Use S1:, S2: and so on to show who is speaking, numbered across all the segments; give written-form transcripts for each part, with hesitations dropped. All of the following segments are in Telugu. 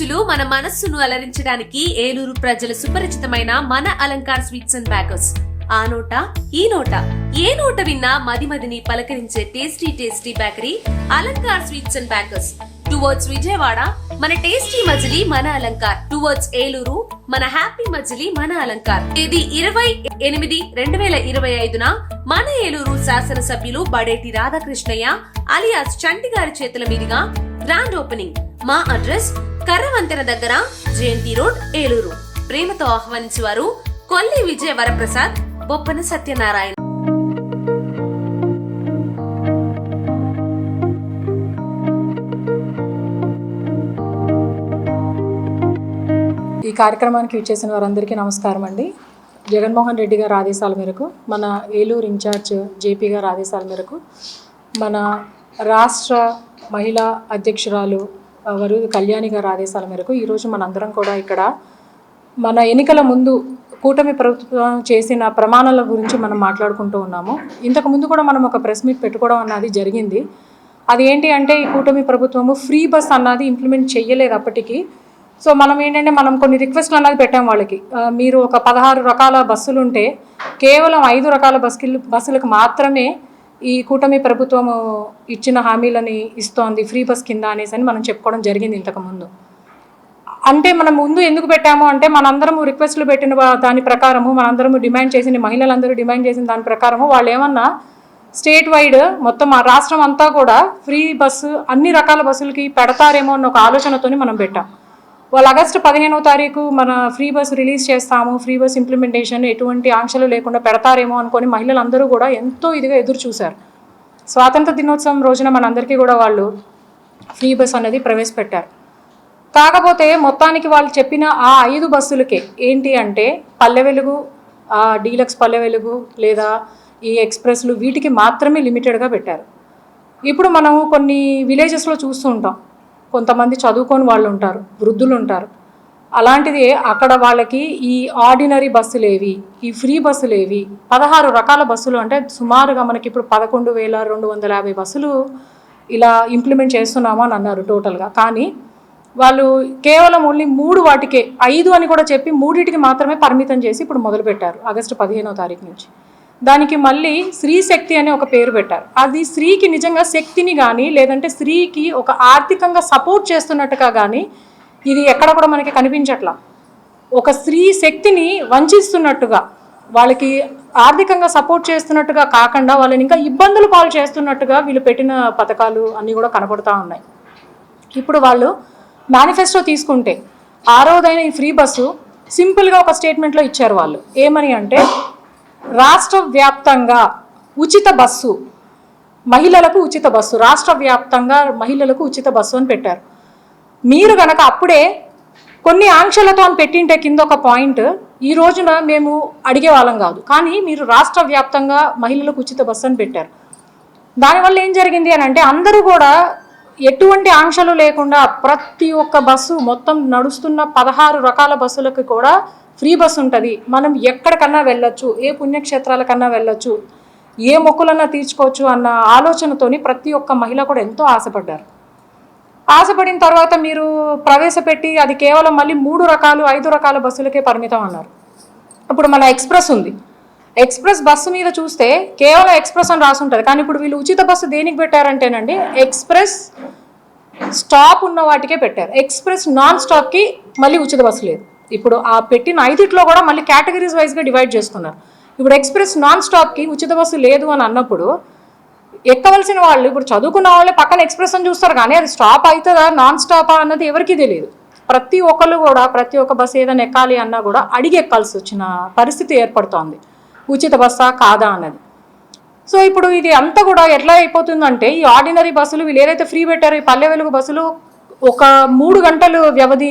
S1: రుచులు మన మనస్సును అలరించడానికి ఏలూరు ప్రజల సుపరిచితమైన మన అలంకార్ స్వీట్స్ అండ్ బేకర్స్. ఆ నోట ఈ నోట ఏ నోట విన్నా మదిని పలకరించే tasty tasty bakery Alankar sweets and bakers. Towards Vijayawada మన టేస్టీ మజిలీ మన అలంకార్, టువర్డ్స్ ఏలూరు మన హ్యాపీ మజిలీ మన అలంకార్. తేదీ 20/8/2025 మన ఏలూరు శాసనసభ్యులు బడేటి రాధాకృష్ణయ్య అలియాస్ చంటి గారి చేతుల మీదుగా గ్రాండ్ ఓపెనింగ్. మా అడ్రస్ కర్రవంతెన దగ్గర జయంతి రోడ్, ఏలూరు. ప్రేమతో ఆహ్వానించేవారు కొల్లి విజయ వరప్రసాద్, బొప్పన సత్యనారాయణ.
S2: ఈ కార్యక్రమానికి విచ్చేసిన వారందరికీ నమస్కారం అండి. జగన్మోహన్ రెడ్డి గారి ఆదేశాల మేరకు, మన ఏలూరు ఇన్ఛార్జ్ జేపీ గారి ఆదేశాల మేరకు, మన రాష్ట్ర మహిళా అధ్యక్షురాలు వరు కళ్యాణి గారి ఆదేశాల మేరకు ఈరోజు మనందరం కూడా ఇక్కడ మన ఎన్నికల ముందు కూటమి ప్రభుత్వం చేసిన ప్రమాణాల గురించి మనం మాట్లాడుకుంటూ ఉన్నాము. ఇంతకుముందు కూడా మనం ఒక ప్రెస్ మీట్ పెట్టుకోవడం అన్నది జరిగింది. అది ఏంటి అంటే, ఈ కూటమి ప్రభుత్వము ఫ్రీ బస్ అన్నది ఇంప్లిమెంట్ చేయలేదు అప్పటికి. సో మనం ఏంటంటే, మనం కొన్ని రిక్వెస్ట్లు అన్నది పెట్టాం వాళ్ళకి. మీరు ఒక 16 రకాల బస్సులు ఉంటే కేవలం 5 రకాల బస్సులకు మాత్రమే ఈ కూటమి ప్రభుత్వం ఇచ్చిన హామీలని ఇస్తోంది ఫ్రీ బస్ కింద అనేసి అని మనం చెప్పుకోవడం జరిగింది ఇంతకుముందు. అంటే మనం ముందు ఎందుకు పెట్టాము అంటే, మనందరము రిక్వెస్ట్లు పెట్టిన దాని ప్రకారము, మనందరము డిమాండ్ చేసిన, మహిళలందరూ డిమాండ్ చేసిన దాని ప్రకారము వాళ్ళు ఏమన్నా స్టేట్ వైడ్ మొత్తం ఆ రాష్ట్రం అంతా కూడా ఫ్రీ బస్సు అన్ని రకాల బస్సులకి పెడతారేమో అన్న ఒక ఆలోచనతోని మనం పెట్టాం. వాళ్ళు ఆగస్టు 15వ తారీఖు మన ఫ్రీ బస్సు రిలీజ్ చేస్తాము, ఫ్రీ బస్ ఇంప్లిమెంటేషన్ ఎటువంటి ఆంక్షలు లేకుండా పెడతారేమో అనుకొని మహిళలందరూ కూడా ఎంతో ఇదిగా ఎదురు చూశారు. స్వాతంత్ర దినోత్సవం రోజున మనందరికీ కూడా వాళ్ళు ఫ్రీ బస్ అనేది ప్రవేశపెట్టారు. కాకపోతే మొత్తానికి వాళ్ళు చెప్పిన ఆ 5 బస్సులకే ఏంటి అంటే, పల్లె వెలుగు, డీలక్స్ పల్లె వెలుగు లేదా ఈ ఎక్స్ప్రెస్లు, వీటికి మాత్రమే లిమిటెడ్గా పెట్టారు. ఇప్పుడు మనం కొన్ని విలేజెస్లో చూస్తూ ఉంటాం, కొంతమంది చదువుకొని వాళ్ళు ఉంటారు, వృద్ధులు ఉంటారు. అలాంటిది అక్కడ వాళ్ళకి ఈ ఆర్డినరీ బస్సులు ఏవి, ఈ ఫ్రీ బస్సులు ఏవి, 16 రకాల బస్సులు అంటే సుమారుగా మనకి ఇప్పుడు 11,250 బస్సులు ఇలా ఇంప్లిమెంట్ చేస్తున్నాము అని అన్నారు టోటల్గా. కానీ వాళ్ళు కేవలం ఓన్లీ 3 వాటికే 5 అని కూడా చెప్పి 3టికి మాత్రమే పరిమితం చేసి ఇప్పుడు మొదలుపెట్టారు ఆగస్టు 15వ తారీఖు నుంచి. దానికి మళ్ళీ స్త్రీ శక్తి అనే ఒక పేరు పెట్టారు. అది స్త్రీకి నిజంగా శక్తిని కానీ, లేదంటే స్త్రీకి ఒక ఆర్థికంగా సపోర్ట్ చేస్తున్నట్టుగా కానీ ఇది ఎక్కడ కూడా మనకి కనిపించట్లా. ఒక స్త్రీ శక్తిని వంచిస్తున్నట్టుగా, వాళ్ళకి ఆర్థికంగా సపోర్ట్ చేస్తున్నట్టుగా కాకుండా వాళ్ళని ఇంకా ఇబ్బందులు పాలు చేస్తున్నట్టుగా వీళ్ళు పెట్టిన పథకాలు అన్నీ కూడా కనపడుతూ ఉన్నాయి. ఇప్పుడు వాళ్ళు మేనిఫెస్టో తీసుకుంటే 6వదైన ఈ ఫ్రీ బస్సు సింపుల్గా ఒక స్టేట్మెంట్లో ఇచ్చారు వాళ్ళు. ఏమని అంటే, రాష్ట్ర వ్యాప్తంగా ఉచిత బస్సు, మహిళలకు ఉచిత బస్సు, రాష్ట్ర వ్యాప్తంగా మహిళలకు ఉచిత బస్సు అని పెట్టారు. మీరు కనుక అప్పుడే కొన్ని ఆంక్షలతో అని పెట్టింటే కింద ఒక పాయింట్, ఈ రోజున మేము అడిగే వాళ్ళం కాదు. కానీ మీరు రాష్ట్ర వ్యాప్తంగా మహిళలకు ఉచిత బస్సు అని పెట్టారు. దానివల్ల ఏం జరిగింది అని అంటే, అందరూ కూడా ఎటువంటి ఆంక్షలు లేకుండా ప్రతి ఒక్క బస్సు మొత్తం నడుస్తున్న 16 రకాల బస్సులకు కూడా ఫ్రీ బస్సు ఉంటుంది. మనం ఎక్కడికన్నా వెళ్ళొచ్చు, ఏ పుణ్యక్షేత్రాలకన్నా వెళ్ళొచ్చు, ఏ మొక్కులన్నా తీర్చుకోవచ్చు అన్న ఆలోచనతోని ప్రతి ఒక్క మహిళ కూడా ఎంతో ఆశపడ్డారు. ఆశపడిన తర్వాత మీరు ప్రవేశపెట్టి అది కేవలం మళ్ళీ 3 రకాలు 5 రకాల బస్సులకే పరిమితం అన్నారు. ఇప్పుడు మన ఎక్స్ప్రెస్ ఉంది, ఎక్స్ప్రెస్ బస్సు మీద చూస్తే కేవలం ఎక్స్ప్రెస్ అని రాసి ఉంటుంది. కానీ ఇప్పుడు వీళ్ళు ఉచిత బస్సు దేనికి పెట్టారంటేనండి, ఎక్స్ప్రెస్ స్టాప్ ఉన్న వాటికే పెట్టారు. ఎక్స్ప్రెస్ నాన్ స్టాప్కి మళ్ళీ ఉచిత బస్సు లేదు. ఇప్పుడు ఆ పెట్టిన 5టిలో కూడా మళ్ళీ కేటగిరీస్ వైజ్గా డివైడ్ చేస్తున్నారు. ఇప్పుడు ఎక్స్ప్రెస్ నాన్ స్టాప్కి ఉచిత బస్సు లేదు అని అన్నప్పుడు ఎక్కవలసిన వాళ్ళు, ఇప్పుడు చదువుకున్న వాళ్ళే పక్కన ఎక్స్ప్రెస్ అని చూస్తారు, కానీ అది స్టాప్ అవుతుందా నాన్ స్టాపా అన్నది ఎవరికీ తెలియదు. ప్రతి ఒక్కళ్ళు కూడా ప్రతి ఒక్క బస్సు ఏదైనా ఎక్కాలి అన్నా కూడా అడిగి ఎక్కాల్సి వచ్చిన పరిస్థితి ఏర్పడుతోంది, ఉచిత బస్సా కాదా అన్నది. సో ఇప్పుడు ఇది అంతా కూడా ఎట్లా అయిపోతుందంటే, ఈ ఆర్డినరీ బస్సులు వీళ్ళు ఏదైతే ఫ్రీ పెట్టారో ఈ పల్లె వెలుగు బస్సులు ఒక 3 గంటలు వ్యవధి,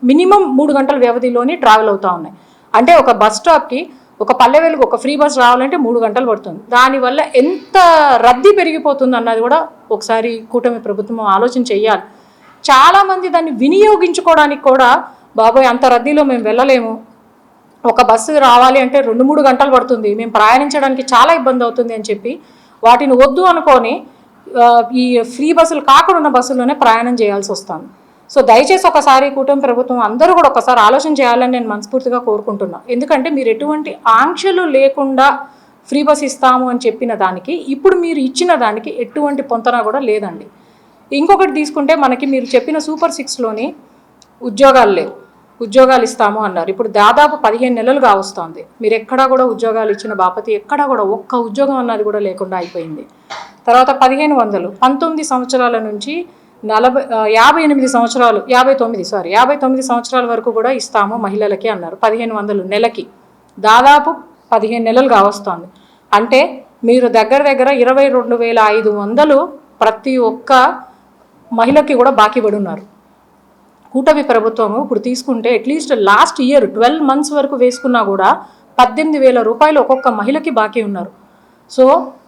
S2: మినిమం 3 గంటల వ్యవధిలోని ట్రావెల్ అవుతూ ఉన్నాయి. అంటే ఒక బస్ స్టాప్కి ఒక పల్లె వెలుగు ఒక ఫ్రీ బస్ రావాలంటే 3 గంటలు పడుతుంది. దానివల్ల ఎంత రద్దీ పెరిగిపోతుంది అన్నది కూడా ఒకసారి కూటమి ప్రభుత్వం ఆలోచన చెయ్యాలి. చాలామంది దాన్ని వినియోగించుకోవడానికి కూడా, బాబోయ్ అంత రద్దీలో మేము వెళ్ళలేము, ఒక బస్సు రావాలి అంటే 2-3 గంటలు పడుతుంది, మేము ప్రయాణించడానికి చాలా ఇబ్బంది అవుతుంది అని చెప్పి వాటిని వద్దు అనుకొని ఈ ఫ్రీ బస్సులు కాకుండా ఉన్న బస్సుల్లోనే ప్రయాణం చేయాల్సి వస్తుంది. సో దయచేసి ఒకసారి కూటమి ప్రభుత్వం అందరూ కూడా ఒకసారి ఆలోచన చేయాలని నేను మనస్ఫూర్తిగా కోరుకుంటున్నాను. ఎందుకంటే మీరు ఎటువంటి ఆంక్షలు లేకుండా ఫ్రీ బస్ ఇస్తాము అని చెప్పిన దానికి ఇప్పుడు మీరు ఇచ్చిన దానికి ఎటువంటి పొంతన కూడా లేదండి. ఇంకొకటి తీసుకుంటే మనకి మీరు చెప్పిన సూపర్ 6లోని ఉద్యోగాలు లేవు, ఉద్యోగాలు ఇస్తాము అన్నారు. ఇప్పుడు దాదాపు 15 నెలలుగా వస్తుంది. మీరు ఎక్కడా కూడా ఉద్యోగాలు ఇచ్చిన బాపతి ఎక్కడా కూడా ఒక్క ఉద్యోగం అన్నది కూడా లేకుండా అయిపోయింది. తర్వాత 1500 19 సంవత్సరాల నుంచి 59 సంవత్సరాల వరకు కూడా ఇస్తాము మహిళలకి అన్నారు. 1500 నెలకి దాదాపు 15 నెలలుగా వస్తుంది. అంటే మీరు దగ్గర 22,500 ప్రతి ఒక్క మహిళకి కూడా బాకీ పడి ఉన్నారు. కూటమి ప్రభుత్వము ఇప్పుడు తీసుకుంటే అట్లీస్ట్ లాస్ట్ ఇయర్ 12 months వరకు వేసుకున్నా కూడా 18,000 రూపాయలు ఒక్కొక్క మహిళకి బాకీ ఉన్నారు. సో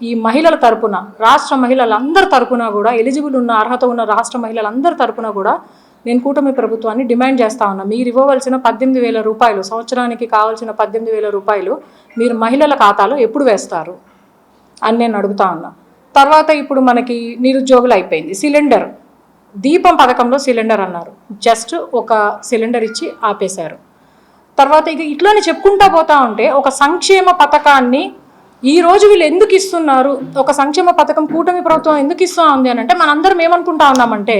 S2: ఈ మహిళల తరపున, రాష్ట్ర మహిళలందరి తరపున కూడా, ఎలిజిబుల్ ఉన్న అర్హత ఉన్న రాష్ట్ర మహిళలందరి తరపున కూడా నేను కూటమి ప్రభుత్వాన్ని డిమాండ్ చేస్తా ఉన్నా. మీరు ఇవ్వవలసిన 18,000 రూపాయలు, సంవత్సరానికి కావాల్సిన 18,000 రూపాయలు మీరు మహిళల ఖాతాలో ఎప్పుడు వేస్తారు అని నేను అడుగుతా ఉన్నా. తర్వాత ఇప్పుడు మనకి నిరుద్యోగులు అయిపోయింది. సిలిండర్, దీపం పథకంలో సిలిండర్ అన్నారు, జస్ట్ ఒక సిలిండర్ ఇచ్చి ఆపేశారు. తర్వాత ఇక ఇట్లానే చెప్పుకుంటా పోతా ఉంటే ఒక సంక్షేమ పథకాన్ని ఈరోజు వీళ్ళు ఎందుకు ఇస్తున్నారు, ఒక సంక్షేమ పథకం కూటమి ప్రభుత్వం ఎందుకు ఇస్తూ ఉంది అని అంటే మనందరం ఏమనుకుంటా ఉన్నామంటే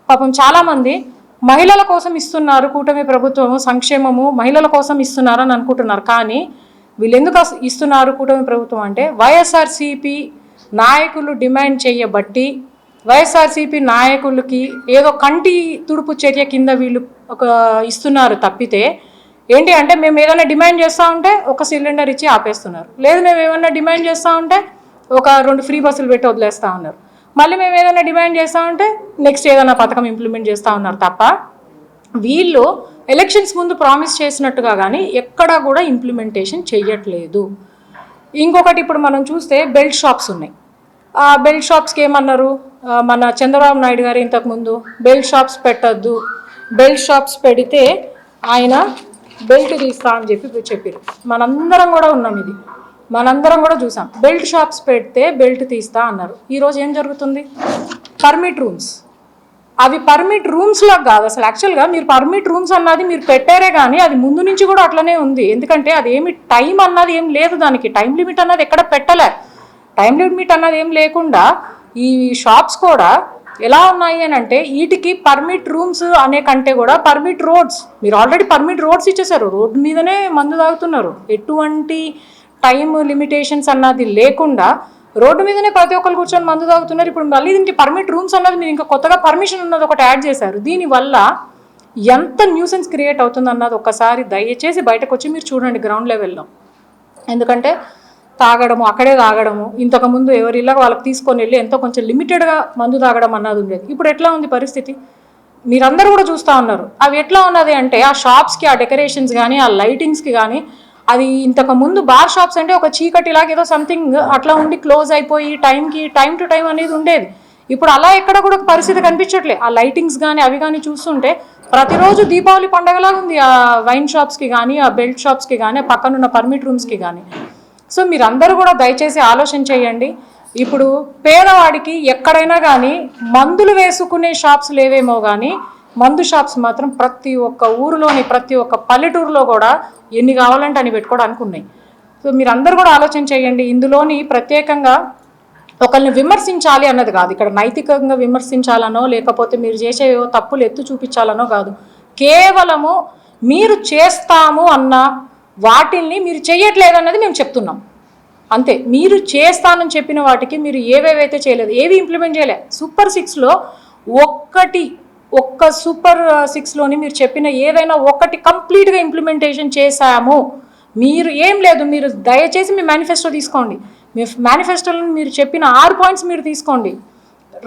S2: పాపం చాలామంది మహిళల కోసం ఇస్తున్నారు కూటమి ప్రభుత్వము, సంక్షేమము మహిళల కోసం ఇస్తున్నారు అని అనుకుంటున్నారు. కానీ వీళ్ళు ఎందుకు ఇస్తున్నారు కూటమి ప్రభుత్వం అంటే వైఎస్ఆర్సీపీ నాయకులు డిమాండ్ చేయబట్టి, వైఎస్ఆర్సీపీ నాయకులకి ఏదో కంటి తుడుపు చర్య కింద వీళ్ళు ఒక ఇస్తున్నారు తప్పితే ఏంటి అంటే మేము ఏదైనా డిమాండ్ చేస్తూ ఉంటే ఒక సిలిండర్ ఇచ్చి ఆపేస్తున్నారు. లేదు మేము ఏమైనా డిమాండ్ చేస్తూ ఉంటే ఒక 2 ఫ్రీ బస్సులు పెట్టి వదిలేస్తూ ఉన్నారు. మళ్ళీ మేము ఏదైనా డిమాండ్ చేస్తూ ఉంటే నెక్స్ట్ ఏదైనా పథకం ఇంప్లిమెంట్ చేస్తూ ఉన్నారు తప్ప వీళ్ళు ఎలక్షన్స్ ముందు ప్రామిస్ చేసినట్టుగా కానీ ఎక్కడా కూడా ఇంప్లిమెంటేషన్ చెయ్యట్లేదు. ఇంకొకటి ఇప్పుడు మనం చూస్తే బెల్ట్ షాప్స్ ఉన్నాయి. ఆ బెల్ట్ షాప్స్కి ఏమన్నారు, మన చంద్రబాబు నాయుడు గారు ఇంతకుముందు బెల్ట్ షాప్స్ పెట్టద్దు, బెల్ట్ షాప్స్ పెడితే ఆయన బెల్ట్ తీస్తా అని చెప్పారు. మనందరం కూడా ఉన్నాం, ఇది మనందరం కూడా చూసాం. బెల్ట్ షాప్స్ పెడితే బెల్ట్ తీస్తా అన్నారు. ఈరోజు ఏం జరుగుతుంది, పర్మిట్ రూమ్స్, అవి పర్మిట్ రూమ్స్లో కాదు అసలు. యాక్చువల్గా మీరు పర్మిట్ రూమ్స్ అన్నది మీరు పెట్టారే కానీ అది ముందు నుంచి కూడా అట్లనే ఉంది. ఎందుకంటే అది ఏమి టైం అన్నది ఏం లేదు, దానికి టైం లిమిట్ అన్నది ఎక్కడ పెట్టలే. టైం లిమిట్ అన్నది ఏం లేకుండా ఈ షాప్స్ కూడా ఎలా ఉన్నాయి అని అంటే వీటికి పర్మిట్ రూమ్స్ అనే కంటే కూడా పర్మిట్ రోడ్స్, మీరు ఆల్రెడీ పర్మిట్ రోడ్స్ ఇచ్చేసారు, రోడ్డు మీదనే మందు తాగుతున్నారు. ఎటువంటి టైం లిమిటేషన్స్ అన్నది లేకుండా రోడ్డు మీదనే ప్రతి ఒక్కరు కూర్చొని మందు తాగుతున్నారు. ఇప్పుడు మళ్ళీ దీనికి పర్మిట్ రూమ్స్ అన్నది మీరు ఇంకా కొత్తగా పర్మిషన్ అన్నది ఒకటి యాడ్ చేశారు. దీనివల్ల ఎంత న్యూసెన్స్ క్రియేట్ అవుతుంది అన్నది ఒక్కసారి దయచేసి బయటకు వచ్చి మీరు చూడండి గ్రౌండ్ లెవెల్లో. ఎందుకంటే తాగడము, అక్కడే తాగడము, ఇంతకుముందు ఎవరిలాగా వాళ్ళకి తీసుకొని వెళ్ళి ఎంతో కొంచెం లిమిటెడ్గా మందు తాగడం అన్నది ఉండేది. ఇప్పుడు ఎట్లా ఉంది పరిస్థితి మీరందరూ కూడా చూస్తూ ఉన్నారు. అవి ఎట్లా ఉన్నది అంటే ఆ షాప్స్కి ఆ డెకరేషన్స్ కానీ ఆ లైటింగ్స్కి కానీ, అది ఇంతకుముందు బార్ షాప్స్ అంటే ఒక చీకటిలాగా ఏదో సంథింగ్ అట్లా ఉండి క్లోజ్ అయిపోయి టైంకి టైం టు టైం అనేది ఉండేది. ఇప్పుడు అలా ఎక్కడ కూడా పరిస్థితి కనిపించట్లే. ఆ లైటింగ్స్ కానీ అవి కానీ చూస్తుంటే ప్రతిరోజు దీపావళి పండగలాగా ఉంది ఆ వైన్ షాప్స్కి కానీ, ఆ బెల్ట్ షాప్స్కి కానీ, ఆ పక్కనున్న పర్మిట్ రూమ్స్కి కానీ. సో మీరందరూ కూడా దయచేసి ఆలోచన చేయండి. ఇప్పుడు పేదవాడికి ఎక్కడైనా కానీ మందులు వేసుకునే షాప్స్ లేవేమో కానీ మందు షాప్స్ మాత్రం ప్రతి ఒక్క ఊరిలోని ప్రతి ఒక్క పల్లెటూరులో కూడా ఎన్ని కావాలంటే అని పెట్టుకోవడానికి ఉన్నాయి. సో మీరందరూ కూడా ఆలోచన చేయండి. ఇందులోని ప్రత్యేకంగా ఒకరిని విమర్శించాలి అన్నది కాదు, ఇక్కడ నైతికంగా విమర్శించాలనో లేకపోతే మీరు చేసే తప్పులు ఎత్తు చూపించాలనో కాదు. కేవలము మీరు చేస్తాము అన్న వాటిల్ని మీరు చేయట్లేదన్నది మేము చెప్తున్నాం అంతే. మీరు చేస్తానని చెప్పిన వాటికి మీరు ఏవేవైతే చేయలేదు, ఏవి ఇంప్లిమెంట్ చేయలేదు. సూపర్ 6లో ఒక్క సూపర్ 6లోని మీరు చెప్పిన ఏదైనా ఒకటి కంప్లీట్గా ఇంప్లిమెంటేషన్ చేశాము. మీరు ఏం లేదు, మీరు దయచేసి మీ మేనిఫెస్టో తీసుకోండి. మీ మేనిఫెస్టోలో మీరు చెప్పిన 6 పాయింట్స్ మీరు తీసుకోండి.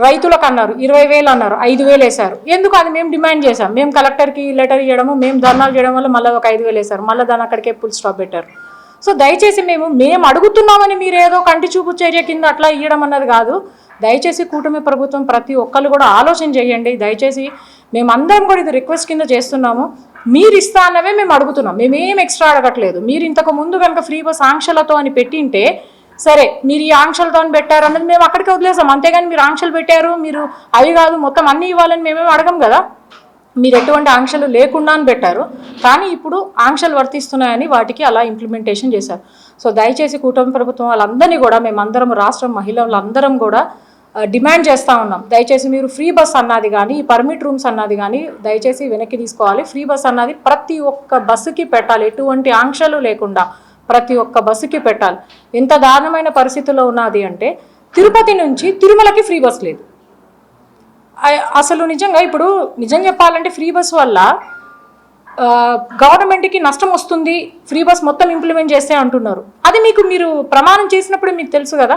S2: రైతులకు అన్నారు 20,000 అన్నారు, 5,000 వేశారు. ఎందుకు అది మేము డిమాండ్ చేశాం. మేము కలెక్టర్కి లెటర్ ఇవ్వడము, మేము ధర్నాలు చేయడం వల్ల మళ్ళీ ఒక 5,000 వేశారు. మళ్ళీ దాని అక్కడికే ఫుల్ స్టాప్ పెట్టారు. సో దయచేసి మేము అడుగుతున్నామని మీరు ఏదో కంటి చూపు చర్య కింద అట్లా ఇవ్వడం అన్నది కాదు. దయచేసి కూటమి ప్రభుత్వం ప్రతి ఒక్కళ్ళు కూడా ఆలోచన చేయండి. దయచేసి మేమందరం కూడా ఇది రిక్వెస్ట్ కింద చేస్తున్నాము. మీరు ఇస్తా అన్నవే మేము అడుగుతున్నాం, మేమేం ఎక్స్ట్రా అడగట్లేదు. మీరు ఇంతకు ముందు కనుక ఫ్రీ బస్ ఆంక్షలతో అని పెట్టింటే సరే, మీరు ఈ ఆంక్షలతో పెట్టారు అన్నది మేము అక్కడికి వదిలేసాం. అంతేగాని మీరు ఆంక్షలు పెట్టారు, మీరు అవి కాదు మొత్తం అన్నీ ఇవ్వాలని మేమేమి అడగం కదా. మీరు ఎటువంటి ఆంక్షలు లేకుండా అని పెట్టారు, కానీ ఇప్పుడు ఆంక్షలు వర్తిస్తున్నాయని వాటికి అలా ఇంప్లిమెంటేషన్ చేశారు. సో దయచేసి కూటమి ప్రభుత్వం వాళ్ళందరినీ కూడా మేమందరం రాష్ట్రం మహిళలందరం కూడా డిమాండ్ చేస్తూ ఉన్నాం. దయచేసి మీరు ఫ్రీ బస్ అన్నది కానీ పర్మిట్ రూమ్స్ అన్నది కానీ దయచేసి వెనక్కి తీసుకోవాలి. ఫ్రీ బస్ అన్నది ప్రతి ఒక్క బస్సుకి పెట్టాలి, ఎటువంటి ఆంక్షలు లేకుండా ప్రతి ఒక్క బస్సుకి పెట్టాలి. ఎంత దారుణమైన పరిస్థితుల్లో ఉన్నది అంటే తిరుపతి నుంచి తిరుమలకి ఫ్రీ బస్ లేదు. అసలు నిజంగా ఇప్పుడు నిజం చెప్పాలంటే ఫ్రీ బస్ వల్ల గవర్నమెంట్కి నష్టం వస్తుంది, ఫ్రీ బస్ మొత్తం ఇంప్లిమెంట్ చేస్తే అంటున్నారు. అది మీరు ప్రమాణం చేసినప్పుడే మీకు తెలుసు కదా,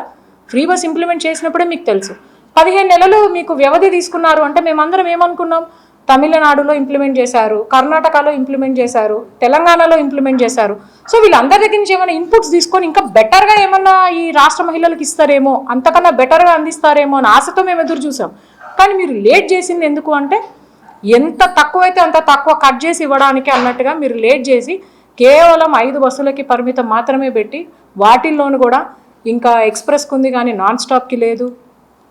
S2: ఫ్రీ బస్ ఇంప్లిమెంట్ చేసినప్పుడే మీకు తెలుసు. 15 నెలలు మీకు వ్యవధి తీసుకున్నారు అంటే మేమందరం ఏమనుకున్నాం, తమిళనాడులో ఇంప్లిమెంట్ చేశారు, కర్ణాటకలో ఇంప్లిమెంట్ చేశారు, తెలంగాణలో ఇంప్లిమెంట్ చేశారు. సో వీళ్ళందరి దగ్గర నుంచి ఏమైనా ఇన్పుట్స్ తీసుకొని ఇంకా బెటర్గా ఏమన్నా ఈ రాష్ట్ర మహిళలకు ఇస్తారేమో, అంతకన్నా బెటర్గా అందిస్తారేమో అని ఆశతో మేము ఎదురు చూసాం. కానీ మీరు లేట్ చేసింది ఎందుకు అంటే ఎంత తక్కువైతే అంత తక్కువ కట్ చేసి ఇవ్వడానికి అన్నట్టుగా మీరు లేట్ చేసి కేవలం 5 బస్సులకి పరిమితం మాత్రమే పెట్టి వాటిల్లోనూ కూడా ఇంకా ఎక్స్ప్రెస్కి ఉంది కానీ నాన్ స్టాప్కి లేదు,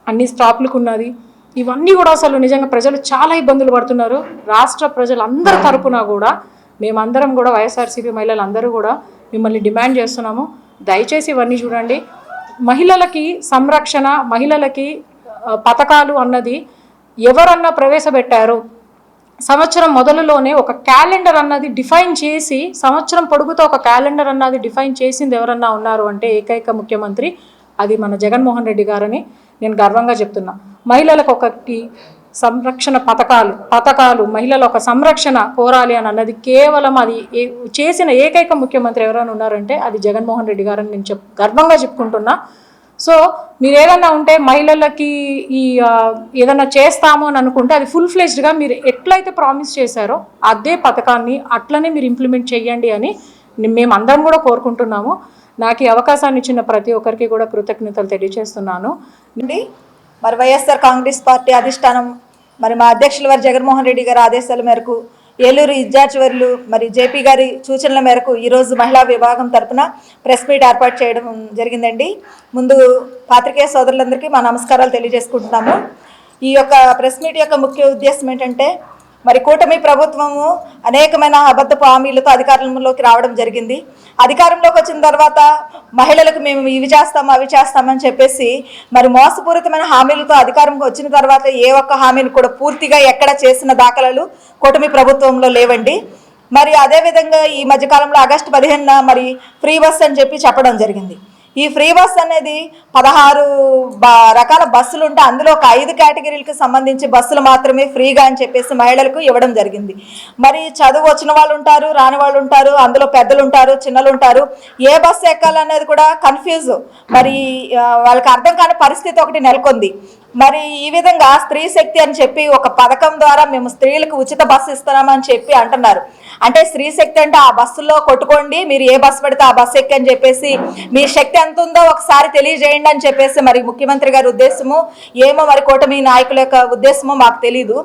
S2: అన్ని స్టాప్లకు ఉన్నది. ఇవన్నీ కూడా అసలు నిజంగా ప్రజలు చాలా ఇబ్బందులు పడుతున్నారు. రాష్ట్ర ప్రజలందరి తరపున కూడా మేమందరం కూడా వైఎస్ఆర్సీపీ మహిళలందరూ కూడా మిమ్మల్ని డిమాండ్ చేస్తున్నాము. దయచేసి ఇవన్నీ చూడండి. మహిళలకి సంరక్షణ, మహిళలకి పథకాలు అన్నది ఎవరన్నా ప్రవేశపెట్టారు. సంవత్సరం మొదలులోనే ఒక క్యాలెండర్ అన్నది డిఫైన్ చేసి సంవత్సరం పొడుగుతో ఒక క్యాలెండర్ అన్నది డిఫైన్ చేసింది ఎవరన్నా ఉన్నారు అంటే ఏకైక ముఖ్యమంత్రి అది మన జగన్మోహన్ రెడ్డి గారని నేను గర్వంగా చెప్తున్నా. మహిళలకు ఒకటి సంరక్షణ పథకాలు మహిళల ఒక సంరక్షణ కోరాలి అని అన్నది కేవలం అది చేసిన ఏకైక ముఖ్యమంత్రి ఎవరైనా ఉన్నారంటే అది జగన్మోహన్ రెడ్డి గారని నేను గర్వంగా చెప్పుకుంటున్నా. సో మీరు ఏదన్నా ఉంటే మహిళలకి ఈ ఏదన్నా చేస్తాము అని అనుకుంటే అది ఫుల్ ఫ్లెజ్డ్గా మీరు ఎట్లయితే ప్రామిస్ చేశారో అదే పథకాన్ని అట్లనే మీరు ఇంప్లిమెంట్ చేయండి అని మేము అందరం కూడా కోరుకుంటున్నాము. నాకు ఈ అవకాశాన్ని ఇచ్చిన ప్రతి ఒక్కరికి కూడా కృతజ్ఞతలు తెలియజేస్తున్నాను.
S3: మరి వైఎస్ఆర్ కాంగ్రెస్ పార్టీ అధిష్టానం మరి మా అధ్యక్షుల వారి జగన్మోహన్ రెడ్డి గారి ఆదేశాల మేరకు ఏలూరు ఇన్ఛార్జ్ వర్యులు మరి జేపీ గారి సూచనల మేరకు ఈరోజు మహిళా విభాగం తరఫున ప్రెస్ మీట్ ఏర్పాటు చేయడం జరిగిందండి. ముందు పాత్రికేయ సోదరులందరికీ మా నమస్కారాలు తెలియజేసుకుంటున్నాము. ఈ యొక్క ప్రెస్ మీట్ యొక్క ముఖ్య ఉద్దేశం ఏంటంటే మరి కూటమి ప్రభుత్వము అనేకమైన అబద్ధపు హామీలతో అధికారంలోకి రావడం జరిగింది. అధికారంలోకి వచ్చిన తర్వాత మహిళలకు మేము ఇవి చేస్తాము అవి చేస్తామని చెప్పేసి మరి మోసపూరితమైన హామీలతో అధికారంకి వచ్చిన తర్వాత ఏ ఒక్క హామీని కూడా పూర్తిగా ఎక్కడ చేసిన దాఖలాలు కూటమి ప్రభుత్వంలో లేవండి. మరి అదేవిధంగా ఈ మధ్యకాలంలో ఆగస్టు 15న మరి ఫ్రీ బస్ అని చెప్పి చెప్పడం జరిగింది. ఈ ఫ్రీ బస్ అనేది 16 రకాల బస్సులు ఉంటే అందులో ఒక 5 కేటగిరీలకు సంబంధించి బస్సులు మాత్రమే ఫ్రీగా అని చెప్పేసి మహిళలకు ఇవ్వడం జరిగింది. మరి చదువు వచ్చిన వాళ్ళు ఉంటారు, రాని వాళ్ళు ఉంటారు, అందులో పెద్దలు ఉంటారు, చిన్నలు ఉంటారు. ఏ బస్సు ఎక్కాలనేది కూడా కన్ఫ్యూజ్, మరి వాళ్ళకి అర్థం కాని పరిస్థితి ఒకటి నెలకొంది. మరి ఈ విధంగా స్త్రీ శక్తి అని చెప్పి ఒక పథకం ద్వారా మేము స్త్రీలకు ఉచిత బస్సు ఇస్తున్నామని చెప్పి అంటున్నారు. అంటే స్త్రీ శక్తి అంటే ఆ బస్సులో కొట్టుకోండి, మీరు ఏ బస్సు పడితే ఆ బస్సు ఎక్కి అని చెప్పేసి మీ శక్తి ఎంత ఉందో ఒకసారి తెలియజేయండి అని చెప్పేసి మరి ముఖ్యమంత్రి గారి ఉద్దేశము ఏమో, మరి కూటమి నాయకుల యొక్క ఉద్దేశమో మాకు తెలీదు.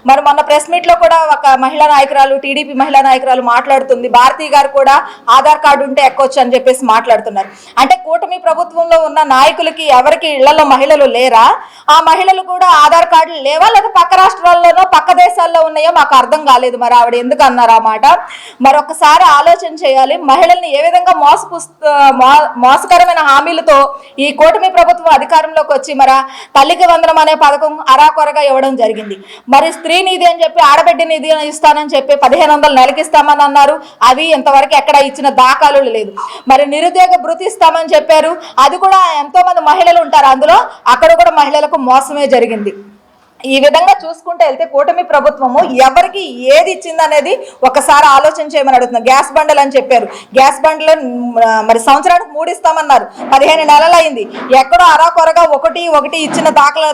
S3: మరి మొన్న ప్రెస్ మీట్లో కూడా ఒక మహిళా నాయకురాలు, టీడీపీ మహిళా నాయకురాలు మాట్లాడుతుంది, భారతీయ గారు కూడా ఆధార్ కార్డు ఉంటే ఎక్కొచ్చు అని చెప్పేసి మాట్లాడుతున్నారు. అంటే కూటమి ప్రభుత్వంలో ఉన్న నాయకులకి ఎవరికి ఇళ్లలో మహిళలు లేరా? ఆ మహిళలు కూడా ఆధార్ కార్డులు లేవా, లేదా పక్క రాష్ట్రాల్లోనో పక్క దేశాల్లో ఉన్నాయో మాకు అర్థం కాలేదు. మరి ఆవిడ ఎందుకు అన్నారు ఆ మాట? మరొకసారి ఆలోచన చేయాలి. మహిళల్ని ఏ విధంగా మోసకరమైన హామీలతో ఈ కూటమి ప్రభుత్వం అధికారంలోకి వచ్చి మరి తల్లికి వందనం అనే పథకం అరాకొరగా ఇవ్వడం జరిగింది. మరి స్త్రీ నిధి అని చెప్పి ఆడబిడ్డ నిధి ఇస్తానని చెప్పి 1500 నెలకి ఇస్తామని అన్నారు. అవి ఇంతవరకు ఎక్కడ ఇచ్చిన దాఖలు లేదు. మరి నిరుద్యోగ భృతి ఇస్తామని చెప్పారు, అది కూడా ఎంతో మంది మహిళలు ఉంటారు అందులో, అక్కడ కూడా మహిళలకు మోసమే జరిగింది. ఈ విధంగా చూసుకుంటూ వెళ్తే కూటమి ప్రభుత్వము ఎవరికి ఏది ఇచ్చిందనేది ఒకసారి ఆలోచన చేయమని అడుగుతున్నారు. గ్యాస్ బండలు అని చెప్పారు, గ్యాస్ బండలు మరి సంవత్సరానికి 3 ఇస్తామన్నారు, 15 నెలలు అయింది. ఎక్కడో అరాకొరగా ఒకటి ఇచ్చిన దాఖలా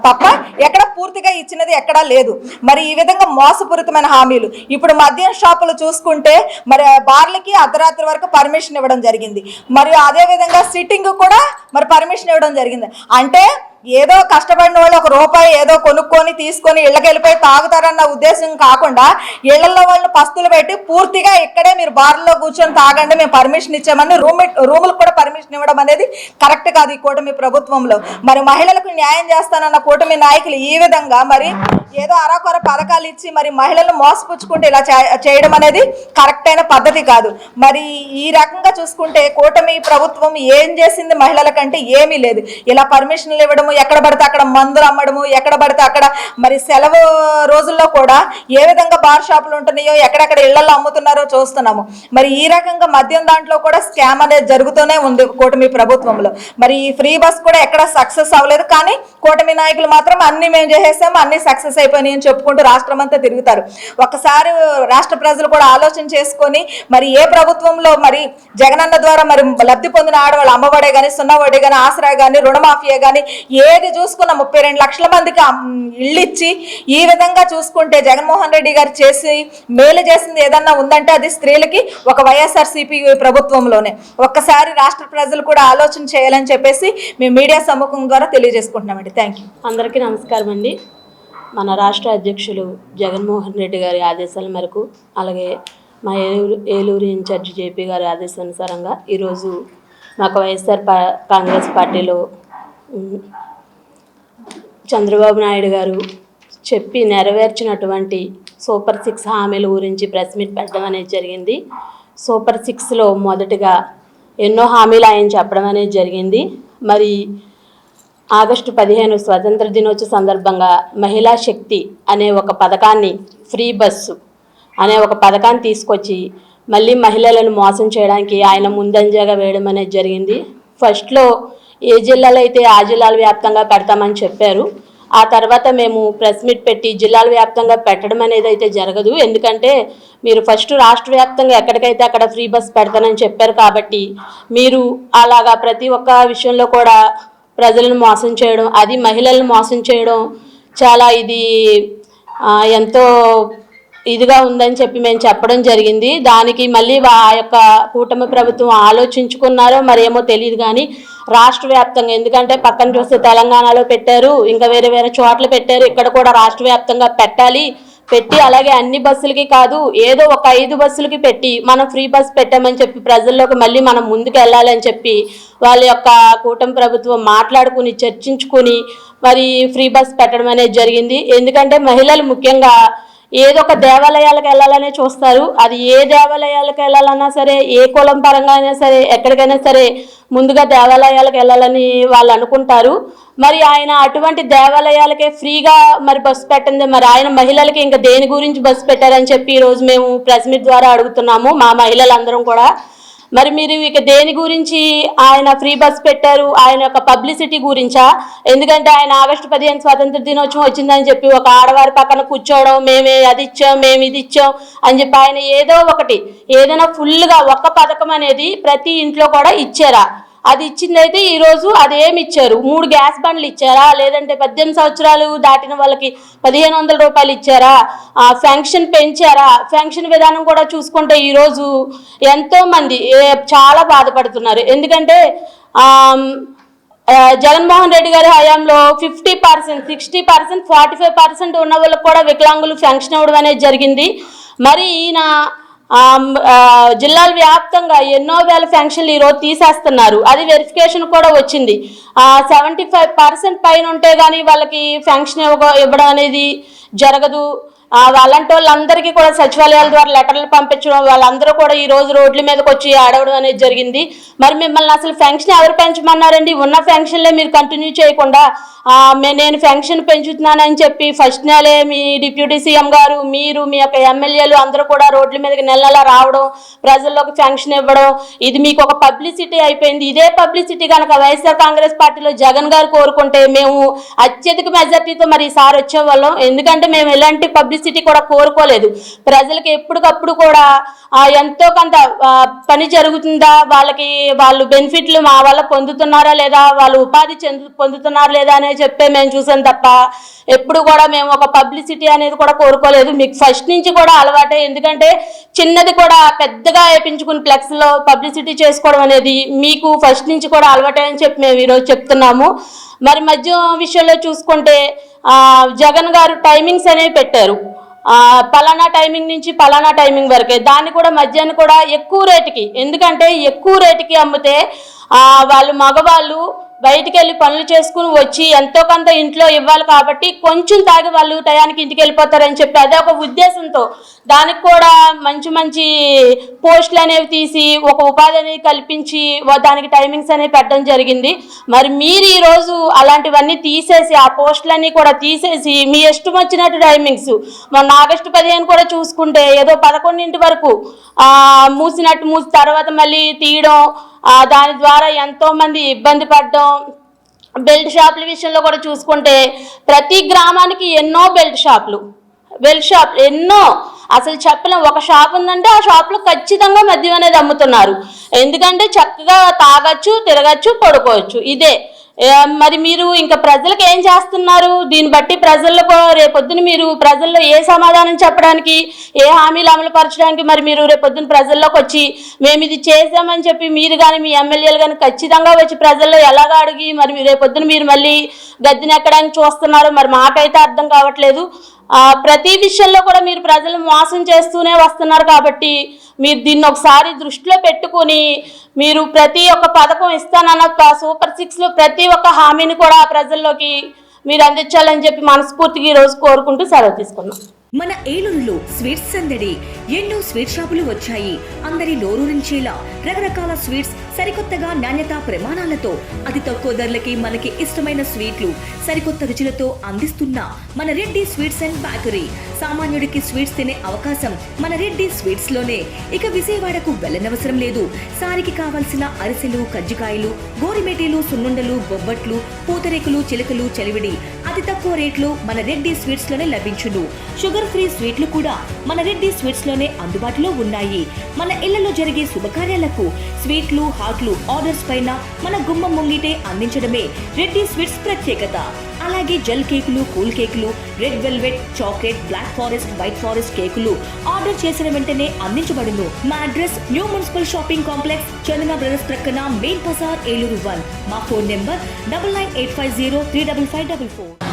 S3: తప్ప ఎక్కడ పూర్తిగా ఇచ్చినది ఎక్కడా లేదు. మరి ఈ విధంగా మోసపూరితమైన హామీలు. ఇప్పుడు మద్యం షాపులు చూసుకుంటే మరి బార్లకి అర్ధరాత్రి వరకు పర్మిషన్ ఇవ్వడం జరిగింది. మరియు అదేవిధంగా సిట్టింగ్ కూడా మరి పర్మిషన్ ఇవ్వడం జరిగింది. అంటే ఏదో కష్టపడిన వాళ్ళు ఒక రూపాయి ఏదో కొనుక్కొని తీసుకొని ఇళ్ళకి వెళ్ళిపోయి తాగుతారన్న ఉద్దేశం కాకుండా ఇళ్లలో వాళ్ళని పస్తులు పెట్టి పూర్తిగా ఇక్కడే మీరు బార్లో కూర్చొని తాగండి, మేము పర్మిషన్ ఇచ్చామని రూములకు కూడా పర్మిషన్ ఇవ్వడం అనేది కరెక్ట్ కాదు ఈ కూటమి ప్రభుత్వంలో. మరి మహిళలకు న్యాయం చేస్తానన్న కూటమి నాయకులు ఈ విధంగా మరి ఏదో అరకొర పథకాలు ఇచ్చి మరి మహిళలను మోసపుచ్చుకుంటే ఇలా చేయడం అనేది కరెక్ట్ అయిన పద్ధతి కాదు. మరి ఈ రకంగా చూసుకుంటే కూటమి ప్రభుత్వం ఏం చేసింది మహిళలకంటే ఏమీ లేదు. ఇలా పర్మిషన్లు ఇవ్వడము, ఎక్కడ పడితే అక్కడ మందులు అమ్మడము, ఎక్కడ పడితే అక్కడ మరి సెలవు రోజుల్లో కూడా ఏ విధంగా బార్ షాపులు ఉంటున్నాయో ఎక్కడెక్కడ ఇళ్లలో అమ్ముతున్నారో చూస్తున్నాము. మరి ఈ రకంగా మద్యం దాంట్లో కూడా స్కామ్ అనేది జరుగుతూనే ఉంది కూటమి ప్రభుత్వంలో. మరి ఈ ఫ్రీ బస్ కూడా ఎక్కడ సక్సెస్ అవ్వలేదు, కానీ కూటమి నాయకులు మాత్రం అన్ని మేము చేసేసాము, అన్ని సక్సెస్ అయిపోయినాయి అని చెప్పుకుంటూ రాష్ట్రం అంతా తిరుగుతారు. ఒక్కసారి రాష్ట్ర ప్రజలు కూడా ఆలోచన చేసుకొని మరి ఏ ప్రభుత్వంలో మరి జగనన్న ద్వారా మరి లబ్ధి పొందిన ఆడవాళ్ళు అమ్మఒడే కానీ, సున్నఒడే కానీ, ఆసరా కానీ, రుణమాఫియా కానీ ఏది చూసుకున్న 32 లక్షల మందికి ఇళ్ళు ఇచ్చి ఈ విధంగా చూసుకుంటే జగన్మోహన్ రెడ్డి గారు చేసి మేలు చేసింది ఏదన్నా ఉందంటే అది స్త్రీలకి ఒక వైఎస్ఆర్సీపీ ప్రభుత్వంలోనే. ఒక్కసారి రాష్ట్ర ప్రజలు కూడా ఆలోచన చేయాలని చెప్పేసి మేము మీడియా సముఖం ద్వారా తెలియజేసుకుంటున్నామండి. Thank you.
S4: అందరికీ నమస్కారం అండి. మన రాష్ట్ర అధ్యక్షులు జగన్మోహన్ రెడ్డి గారి ఆదేశాల మేరకు, అలాగే మా ఏలూరు ఇన్ఛార్జి జేపీ గారి ఆదేశానుసారంగా ఈరోజు మాకు వైఎస్ఆర్ కాంగ్రెస్ పార్టీలో చంద్రబాబు నాయుడు గారు చెప్పి నెరవేర్చినటువంటి సూపర్ 6 హామీల గురించి ప్రెస్ మీట్ పెట్టడం అనేది జరిగింది. సూపర్ 6లో మొదటగా ఎన్నో హామీలు ఆయన చెప్పడం అనేది జరిగింది. మరి ఆగస్టు 15 స్వతంత్ర దినోత్సవ సందర్భంగా మహిళా శక్తి అనే ఒక పథకాన్ని, ఫ్రీ బస్సు అనే ఒక పథకాన్ని తీసుకొచ్చి మళ్ళీ మహిళలను మోసం చేయడానికి ఆయన ముందంజగా వేయడం అనేది జరిగింది. ఫస్ట్లో ఏ జిల్లాలో అయితే ఆ జిల్లాల వ్యాప్తంగా పెడతామని చెప్పారు. ఆ తర్వాత మేము ప్రెస్ మీట్ పెట్టి జిల్లాల వ్యాప్తంగా పెట్టడం అనేది అయితే జరగదు, ఎందుకంటే మీరు ఫస్ట్ రాష్ట్ర వ్యాప్తంగా ఎక్కడికైతే అక్కడ ఫ్రీ బస్ పెడతానని చెప్పారు. కాబట్టి మీరు అలాగా ప్రతి ఒక్క విషయంలో కూడా ప్రజలను మోసం చేయడం, అది మహిళలను మోసం చేయడం చాలా ఇది ఎంతో ఇదిగా ఉందని చెప్పి మేము చెప్పడం జరిగింది. దానికి మళ్ళీ ఆ యొక్క కూటమి ప్రభుత్వం ఆలోచించుకున్నారో మరేమో తెలియదు, కానీ రాష్ట్ర వ్యాప్తంగా, ఎందుకంటే పక్కన చూస్తే తెలంగాణలో పెట్టారు, ఇంకా వేరే వేరే చోట్ల పెట్టారు, ఇక్కడ కూడా రాష్ట్ర వ్యాప్తంగా పెట్టి అలాగే అన్ని బస్సులకి కాదు, ఏదో ఒక 5 బస్సులకి పెట్టి మనం ఫ్రీ బస్ పెట్టామని చెప్పి ప్రజల్లోకి మళ్ళీ మనం ముందుకు వెళ్ళాలని చెప్పి వాళ్ళ యొక్క కూటమి ప్రభుత్వం మాట్లాడుకుని చర్చించుకుని మరి ఫ్రీ బస్ పెట్టడం అనేది జరిగింది. ఎందుకంటే మహిళలు ముఖ్యంగా ఏదో ఒక దేవాలయాలకు వెళ్ళాలనే చూస్తారు. అది ఏ దేవాలయాలకు వెళ్ళాలన్నా సరే, ఏ కులం పరంగా అయినా సరే, ఎక్కడికైనా సరే ముందుగా దేవాలయాలకు వెళ్ళాలని వాళ్ళు అనుకుంటారు. మరి ఆయన అటువంటి దేవాలయాలకే ఫ్రీగా మరి బస్సు పెట్టింది, మరి ఆయన మహిళలకి ఇంకా దేని గురించి బస్సు పెట్టారని చెప్పి ఈరోజు మేము ప్రెస్ మీట్ ద్వారా అడుగుతున్నాము మా మహిళలందరం కూడా. మరి మీరు ఇక దేని గురించి ఆయన ఫ్రీ బస్ పెట్టారు, ఆయన యొక్క పబ్లిసిటీ గురించా? ఎందుకంటే ఆయన ఆగస్టు 15 స్వాతంత్ర దినోత్సవం వచ్చిందని చెప్పి ఒక ఆడవారి పక్కన కూర్చోవడం, మేమే అది ఇచ్చాం, మేము ఇది ఇచ్చాం అని చెప్పి ఆయన ఏదో ఒకటి ఏదైనా ఫుల్గా ఒక్క పథకం అనేది ప్రతి ఇంట్లో కూడా ఇచ్చారా? అది ఇచ్చిందైతే ఈరోజు అదేమి ఇచ్చారు? 3 గ్యాస్ బండ్లు ఇచ్చారా? లేదంటే 18 సంవత్సరాలు దాటిన వాళ్ళకి 1500 రూపాయలు ఇచ్చారా? ఫెన్షన్ పెంచారా? ఫెన్షన్ విధానం కూడా చూసుకుంటే ఈరోజు ఎంతోమంది చాలా బాధపడుతున్నారు. ఎందుకంటే జగన్మోహన్ రెడ్డి గారి హయాంలో 50%, 60%, 45% ఉన్న వాళ్ళకి కూడా వికలాంగులు ఫెన్షన్ ఇవ్వడం అనేది జరిగింది. మరి ఈయన జిల్లాల వ్యాప్తంగా ఎన్నో వేల ఫెన్షన్లు ఈరోజు తీసేస్తున్నారు. అది వెరిఫికేషన్ కూడా వచ్చింది. 75% పైన ఉంటే కానీ వాళ్ళకి ఫెన్షన్ ఇవ్వడం అనేది జరగదు. అలాంటి వాళ్ళందరికీ కూడా సచివాలయాల ద్వారా లెటర్లు పంపించడం, వాళ్ళందరూ కూడా ఈ రోజు రోడ్ల మీదకి వచ్చి ఆడవడం అనేది జరిగింది. మరి మిమ్మల్ని అసలు ఫెన్షన్ ఎవరు పెంచమన్నారండి? ఉన్న ఫెన్షన్లే మీరు కంటిన్యూ చేయకుండా నేను ఫెన్షన్ పెంచుతున్నానని చెప్పి ఫస్ట్ నెలే మీ డిప్యూటీ సీఎం గారు, మీరు, మీ యొక్క ఎమ్మెల్యేలు అందరూ కూడా రోడ్ల మీదకి నెలలా రావడం, ప్రజల్లోకి ఫెన్షన్ ఇవ్వడం, ఇది మీకు ఒక పబ్లిసిటీ అయిపోయింది. ఇదే పబ్లిసిటీ కనుక వైఎస్ఆర్ కాంగ్రెస్ పార్టీలో జగన్ గారు కోరుకుంటే మేము అత్యధిక మెజార్టీతో మరి ఈసారి వచ్చేవాళ్ళం. ఎందుకంటే మేము ఎలాంటి పబ్లిసిటీ కూడా కోరుకోలేదు. ప్రజలకు ఎప్పటికప్పుడు కూడా ఎంతో కొంత పని జరుగుతుందా, వాళ్ళు బెనిఫిట్లు మా వల్ల పొందుతున్నారా లేదా, వాళ్ళు ఉపాధి పొందుతున్నారా లేదా అనేది చెప్పే మేము చూసాం తప్ప ఎప్పుడు కూడా మేము ఒక పబ్లిసిటీ అనేది కూడా కోరుకోలేదు. మీకు ఫస్ట్ నుంచి కూడా అలవాటే, ఎందుకంటే చిన్నది కూడా పెద్దగా వేయించుకుని ఫ్లెక్స్లో పబ్లిసిటీ చేసుకోవడం అనేది మీకు ఫస్ట్ నుంచి కూడా అలవాటే అని చెప్పి మేము ఈరోజు చెప్తున్నాము. మరి మద్యం విషయంలో చూసుకుంటే జగన్ గారు టైమింగ్స్ అనేవి పెట్టారు. పలానా టైమింగ్ నుంచి పలానా టైమింగ్ వరకే, దాన్ని కూడా మద్యాన్ని కూడా ఎక్కువ రేటుకి, ఎందుకంటే ఎక్కువ రేటుకి అమ్మితే వాళ్ళు మగవాళ్ళు బయటికి వెళ్ళి పనులు చేసుకుని వచ్చి ఎంతో కొంత ఇంట్లో ఇవ్వాలి కాబట్టి కొంచెం తాగి వాళ్ళు టయానికి ఇంటికి వెళ్ళిపోతారని చెప్పి అదే ఒక ఉద్దేశంతో దానికి కూడా మంచి మంచి పోస్టులు అనేవి తీసి ఒక ఉపాధి అనేది కల్పించి దానికి టైమింగ్స్ అనేవి పెట్టడం జరిగింది. మరి మీరు ఈరోజు అలాంటివన్నీ తీసేసి ఆ పోస్టులన్నీ కూడా తీసేసి మీ ఇష్టం వచ్చినట్టు టైమింగ్స్, మొన్న ఆగస్టు 15 కూడా చూసుకుంటే ఏదో 11 వరకు మూసి తర్వాత మళ్ళీ తీయడం, దాని ద్వారా ఎంతోమంది ఇబ్బంది పడడం. బెల్ట్ షాపుల విషయంలో కూడా చూసుకుంటే ప్రతి గ్రామానికి ఎన్నో బెల్ట్ షాపులు ఎన్నో, అసలు చెప్పలేం. ఒక షాప్ ఉందంటే ఆ షాప్లో ఖచ్చితంగా మద్యం అనేది అమ్ముతున్నారు. ఎందుకంటే చక్కగా తాగొచ్చు, తిరగచ్చు, పడుకోవచ్చు. ఇదే మరి మీరు ఇంకా ప్రజలకు ఏం చేస్తున్నారు? దీన్ని బట్టి ప్రజలకు రేపొద్దున మీరు ప్రజల్లో ఏ సమాధానం చెప్పడానికి, ఏ హామీలు అమలు పరచడానికి మరి మీరు రేపొద్దున ప్రజల్లోకి వచ్చి మేము ఇది చేసామని చెప్పి మీరు కానీ మీ ఎమ్మెల్యేలు కానీ ఖచ్చితంగా వచ్చి ప్రజల్లో ఎలాగ అడిగి మరి రేపొద్దున మీరు మళ్ళీ గద్దెనెక్కడానికి చూస్తున్నారు? మరి మాకైతే అర్థం కావట్లేదు. ప్రతి విషయంలో కూడా మీరు ప్రజలు మోసం చేస్తూనే వస్తున్నారు కాబట్టి మీరు దీన్ని ఒకసారి దృష్టిలో పెట్టుకుని మీరు ప్రతి ఒక్క పథకం ఇస్తానన్న సూపర్ 6లో ప్రతి ఒక్క హామీని కూడా ప్రజల్లోకి మీరు అందించాలని చెప్పి మనస్ఫూర్తిగా ఈరోజు కోరుకుంటూ సెలవు తీసుకున్నాం.
S5: మన ఏలూరులో స్వీట్స్ సందడి, ఎన్నో స్వీట్ షాపులు వచ్చాయి. అందరి నోరూరించేలా రకరకాల స్వీట్స్ సరికొత్తగా నాణ్యత ప్రమాణాలతో అతి తక్కువ ధరలకి మనకి ఇష్టమైన స్వీట్లు సరికొత్త రుచులతో అందిస్తున్న మన రెడ్డి స్వీట్స్ అండ్ బేకరీ. సామాన్యుడికి స్వీట్స్ తినే అవకాశం మన రెడ్డి స్వీట్స్ లోనే. ఇక విజయవాడకు వెళ్ళనవసరం లేదు. సారికి కావలసిన అరిసెలు, కజ్జికాయలు, గోరిమేటీలు, సున్నుండలు, బొబ్బట్లు, పూతరేకులు, చిలకలు, చలివిడి అతి తక్కువ రేట్లు మన రెడ్డి స్వీట్స్ లోనే లభించును. షుగర్ ఫ్రీ స్వీట్లు కూడా మన రెడ్డి స్వీట్స్ లోనే అందుబాటులో ఉన్నాయి. మన ఇళ్లలో జరిగే శుభకార్యాలకు స్వీట్లు, హాట్లు ఆర్డర్స్ పైన మన గుమ్మం ముంగిటే అందించడమే రెడ్డి స్వీట్స్ ప్రత్యేకత. అలాగే జెల్ కేకులు, కూల్ కేకులు, red velvet, chocolate, black forest, white forest కేకులు ఆర్డర్ చేసిన వెంటనే అందించబడును. మా address new municipal shopping complex, Chandana brothers ప్రక్కన మెయిన్ బజార్, ఏలూరు 1. మా ఫోన్ నెంబర్ 9985035544.